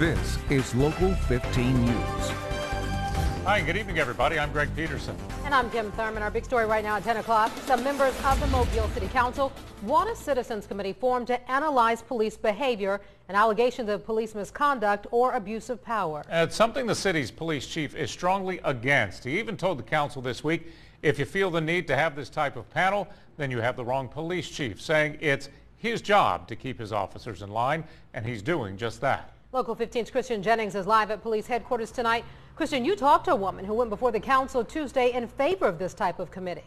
This is Local 15 News. Hi, good evening, everybody. I'm Greg Peterson. And I'm Kim Thurman. Our big story right now at 10 o'clock. Some members of the Mobile City Council want a citizens committee formed to analyze police behavior and allegations of police misconduct or abuse of power. It's something the city's police chief is strongly against. He even told the council this week, if you feel the need to have this type of panel, then you have the wrong police chief, saying it's his job to keep his officers in line, and he's doing just that. Local 15's Christian Jennings is live at police headquarters tonight. Christian, you talked to a woman who went before the council Tuesday in favor of this type of committee.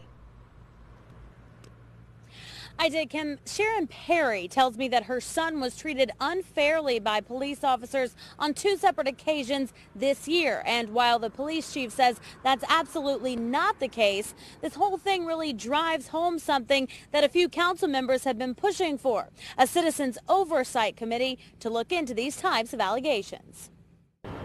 I did, Kim. Sharon Perry tells me that her son was treated unfairly by police officers on 2 separate occasions this year. And while the police chief says that's absolutely not the case, this whole thing really drives home something that a few council members have been pushing for, a citizens oversight committee to look into these types of allegations.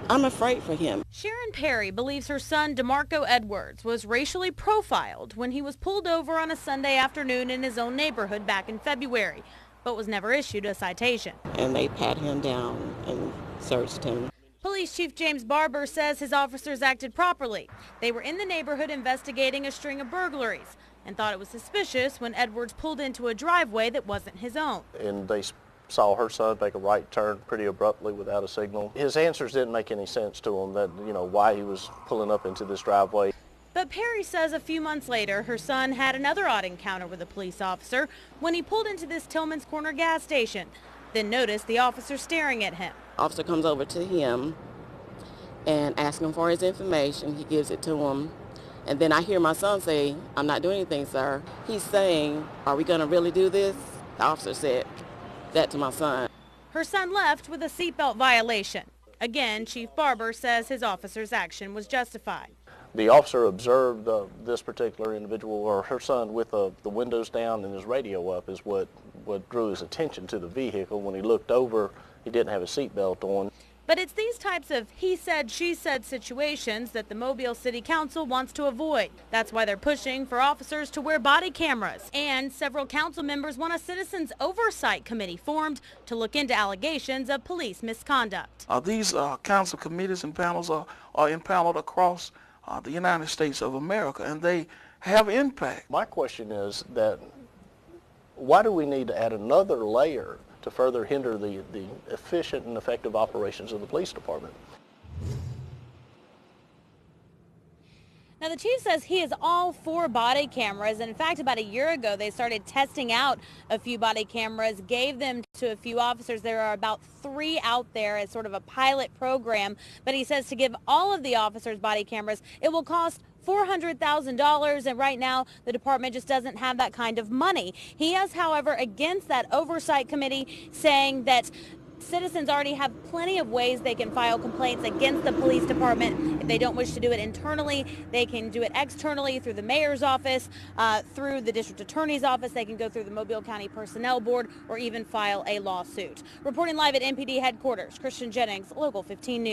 I'm afraid for him. Sharon Perry believes her son, DeMarco Edwards, was racially profiled when he was pulled over on a Sunday afternoon in his own neighborhood back in February, but was never issued a citation. And they pat him down and searched him. Police Chief James Barber says his officers acted properly. They were in the neighborhood investigating a string of burglaries and thought it was suspicious when Edwards pulled into a driveway that wasn't his own. And they saw her son make a right turn pretty abruptly without a signal. His answers didn't make any sense to him, that, why he was pulling up into this driveway. But Perry says a few months later, her son had another odd encounter with a police officer when he pulled into this Tillman's Corner gas station, then noticed the officer staring at him. Officer comes over to him and asks him for his information. He gives it to him. And then I hear my son say, "I'm not doing anything, sir." He's saying, "Are we going to really do this?" The officer said that to my son. Her son left with a seatbelt violation. Again, Chief Barber says his officer's action was justified. The officer observed this particular individual, or her son, with the windows down and his radio up, is what drew his attention to the vehicle. When he looked over, he didn't have a seatbelt on. But it's these types of he said, she said situations that the Mobile City Council wants to avoid. That's why they're pushing for officers to wear body cameras. And several council members want a citizens oversight committee formed to look into allegations of police misconduct. These council committees and panels are impaneled across the United States of America, and they have impact. My question is that why do we need to add another layer to further hinder the efficient and effective operations of the police department? Now, the chief says he is all for body cameras, and in fact, about a year ago, they started testing out a few body cameras, gave them to a few officers. There are about 3 out there as sort of a pilot program, but he says to give all of the officers body cameras, it will cost $400,000, and right now the department just doesn't have that kind of money. He is, however, against that oversight committee, saying that citizens already have plenty of ways they can file complaints against the police department. If they don't wish to do it internally, they can do it externally through the mayor's office, through the district attorney's office. They can go through the Mobile County Personnel Board or even file a lawsuit. Reporting live at MPD headquarters, Christian Jennings, Local 15 News.